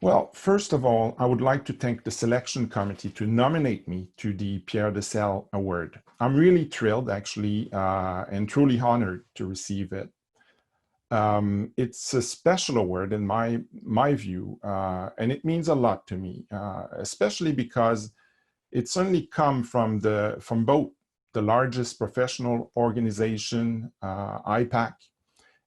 Well, first of all, I would like to thank the selection committee to nominate me to the Pierre DeCelles Award. I'm really thrilled, actually, and truly honored to receive it. It's a special award in my view, and it means a lot to me, especially because it's only come from both the largest professional organization, IPAC,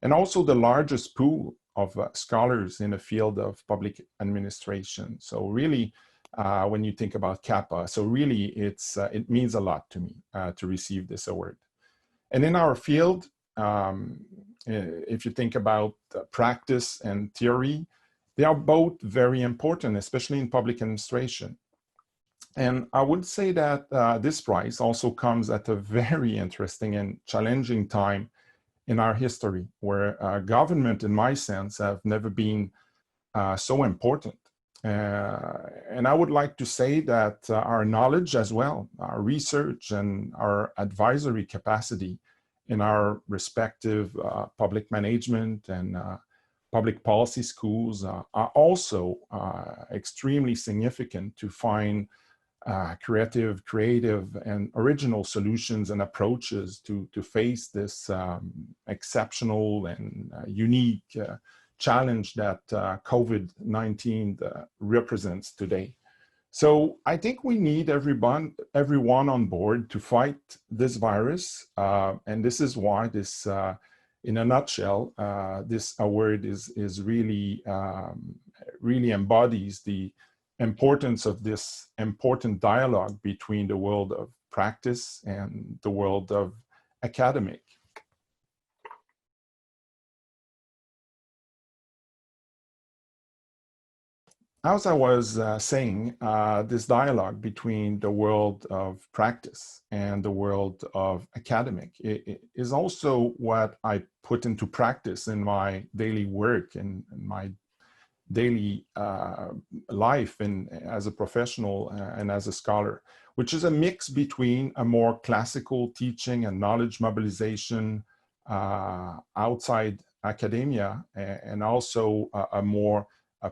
and also the largest pool of scholars in the field of public administration. So really, when you think about CAPPA, so really it means a lot to me to receive this award. And in our field, if you think about practice and theory, they are both very important, especially in public administration. And I would say that this prize also comes at a very interesting and challenging time in our history, where government, in my sense, have never been so important. And I would like to say that our knowledge as well, our research and our advisory capacity in our respective public management and public policy schools are also extremely significant to find creative, and original solutions and approaches to face this exceptional and unique challenge that COVID-19 represents today. So I think we need everyone on board to fight this virus, and this is why this, in a nutshell, this award is really really embodies the importance of this important dialogue between the world of practice and the world of academic. As I was saying, this dialogue between the world of practice and the world of academic is also what I put into practice in my daily work and my daily life as a professional and as a scholar, which is a mix between a more classical teaching and knowledge mobilization outside academia and also a more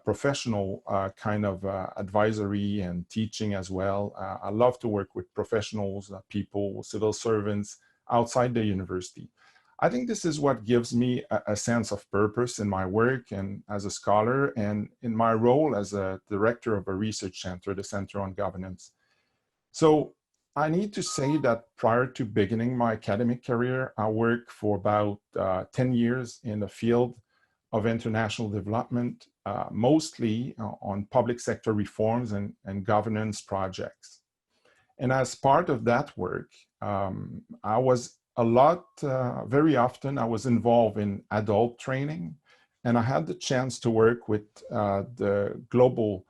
professional kind of advisory and teaching as well. I love to work with professionals, people, civil servants outside the university. I think this is what gives me a sense of purpose in my work and as a scholar and in my role as a director of a research center, the Center on Governance. So I need to say that prior to beginning my academic career, I worked for about 10 years in the field of international development, mostly on public sector reforms and governance projects. And as part of that work, I was very often I was involved in adult training, and I had the chance to work with the Global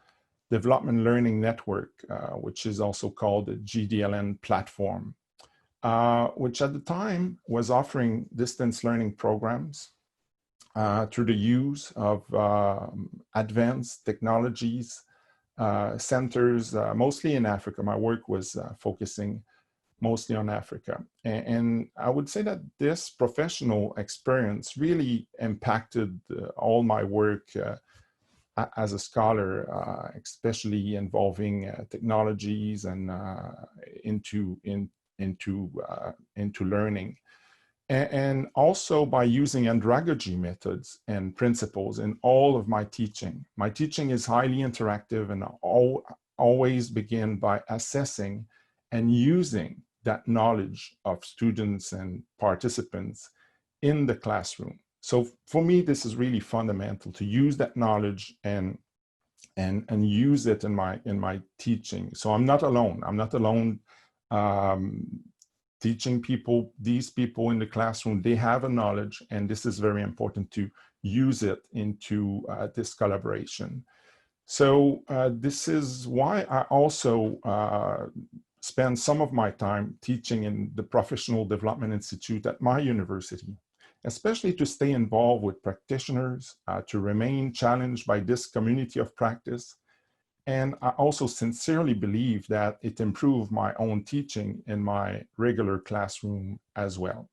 Development Learning Network, which is also called the GDLN platform, which at the time was offering distance learning programs through the use of advanced technologies, centers, mostly in Africa. My work was focusing mostly on Africa. And I would say that this professional experience really impacted all my work as a scholar, especially involving technologies and into learning. And also by using andragogy methods and principles in all of my teaching. My teaching is highly interactive and always begin by assessing and using that knowledge of students and participants in the classroom. So for me, this is really fundamental to use that knowledge and use it in my teaching. So I'm not alone. I'm not alone teaching these people in the classroom. They have a knowledge, and this is very important to use it into this collaboration. So this is why I also spend some of my time teaching in the Professional Development Institute at my university, especially to stay involved with practitioners, to remain challenged by this community of practice. And I also sincerely believe that it improved my own teaching in my regular classroom as well.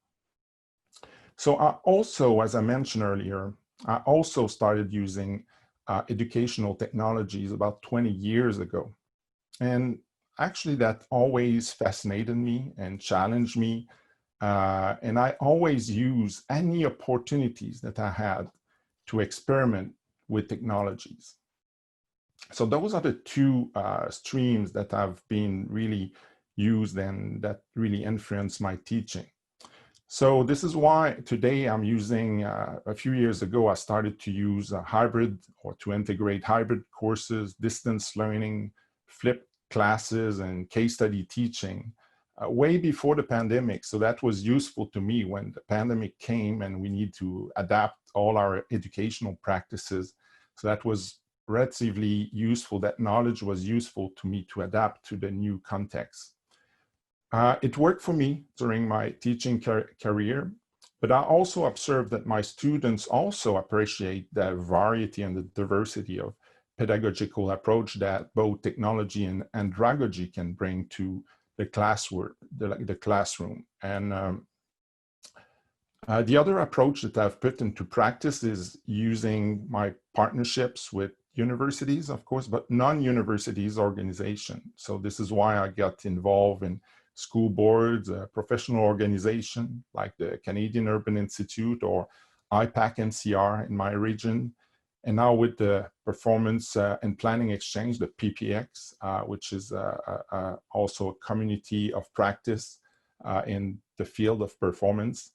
So I also, as I mentioned earlier, I also started using educational technologies about 20 years ago. And actually that always fascinated me and challenged me. And I always use any opportunities that I had to experiment with technologies. So those are the two streams that have been really used and that really influenced my teaching. So this is why today I'm using, a few years ago, I started to use a hybrid or to integrate hybrid courses, distance learning, flipped classes, and case study teaching way before the pandemic. So that was useful to me when the pandemic came and we need to adapt all our educational practices. So that was relatively useful. That knowledge was useful to me to adapt to the new context. It worked for me during my teaching career, but I also observed that my students also appreciate the variety and the diversity of pedagogical approach that both technology and andragogy can bring to the classroom. And the other approach that I've put into practice is using my partnerships with universities, of course, but non-universities organization. So this is why I got involved in school boards, professional organization like the Canadian Urban Institute or IPAC NCR in my region. And now with the Performance and Planning Exchange, the PPX, which is also a community of practice in the field of performance.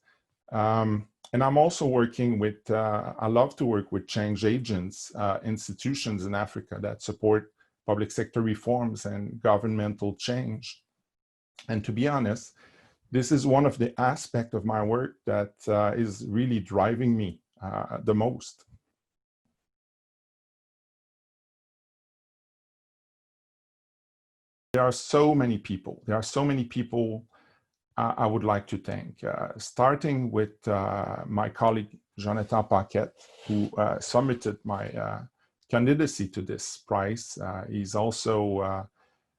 And I'm also working with, I love to work with change agents, institutions in Africa that support public sector reforms and governmental change. And to be honest, this is one of the aspects of my work that is really driving me the most. There are so many people. There are so many people I would like to thank, starting with my colleague, Jonathan Paquette, who submitted my candidacy to this prize. He's also,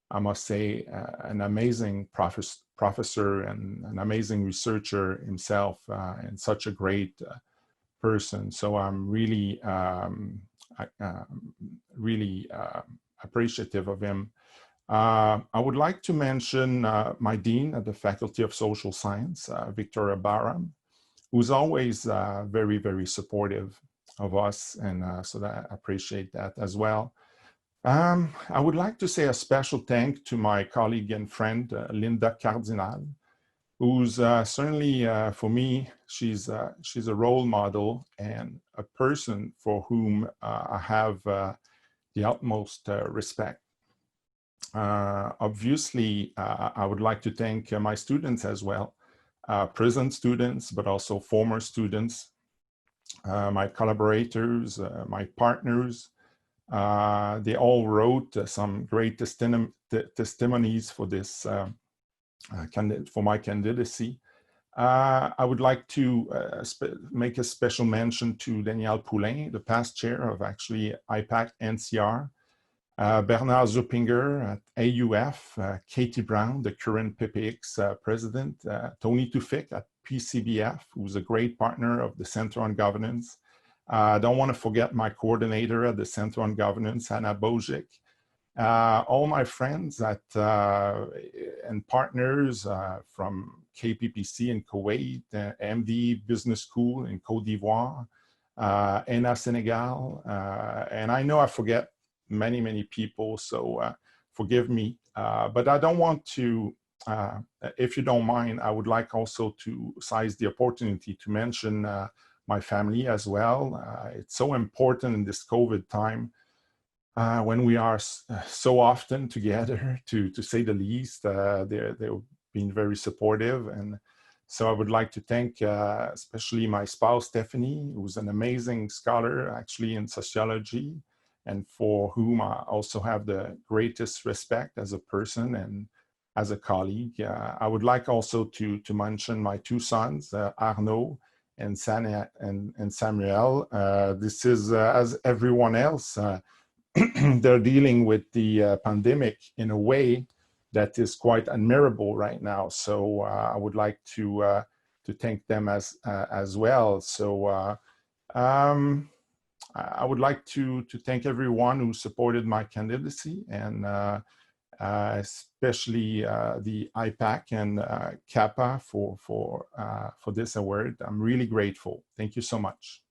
I must say, an amazing professor and an amazing researcher himself, and such a great person. So I'm really, really appreciative of him. I would like to mention my dean at the Faculty of Social Science, Victoria Barham, who's always very, very supportive of us, and so that I appreciate that as well. I would like to say a special thank to my colleague and friend, Linda Cardinal, who's certainly, for me, she's a role model and a person for whom I have the utmost respect. Obviously, I would like to thank my students as well, present students, but also former students, my collaborators, my partners. They all wrote some great testimonies for this, for my candidacy. I would like to make a special mention to Danielle Poulain, the past chair of actually IPAC NCR, Bernard Zuppinger at AUF, Katie Brown, the current PPX president, Tony Tufik at PCBF, who's a great partner of the Center on Governance. I don't want to forget my coordinator at the Center on Governance, Anna Bojic. All my friends at, and partners from KPPC in Kuwait, MD Business School in Côte d'Ivoire, ENA Senegal, and I know I forget many, many people, so forgive me. But I don't want to, if you don't mind, I would like also to seize the opportunity to mention my family as well. It's so important in this COVID time when we are so often together, to say the least. They've been very supportive. And so I would like to thank especially my spouse, Stephanie, who's an amazing scholar actually in sociology, and for whom I also have the greatest respect as a person and as a colleague. I would like also to mention my two sons, Arnaud and Samuel. This is, as everyone else, they're dealing with the pandemic in a way that is quite admirable right now. So I would like to thank them as well. So I would like to thank everyone who supported my candidacy, and especially the IPAC and CAPPA for this award. I'm really grateful. Thank you so much.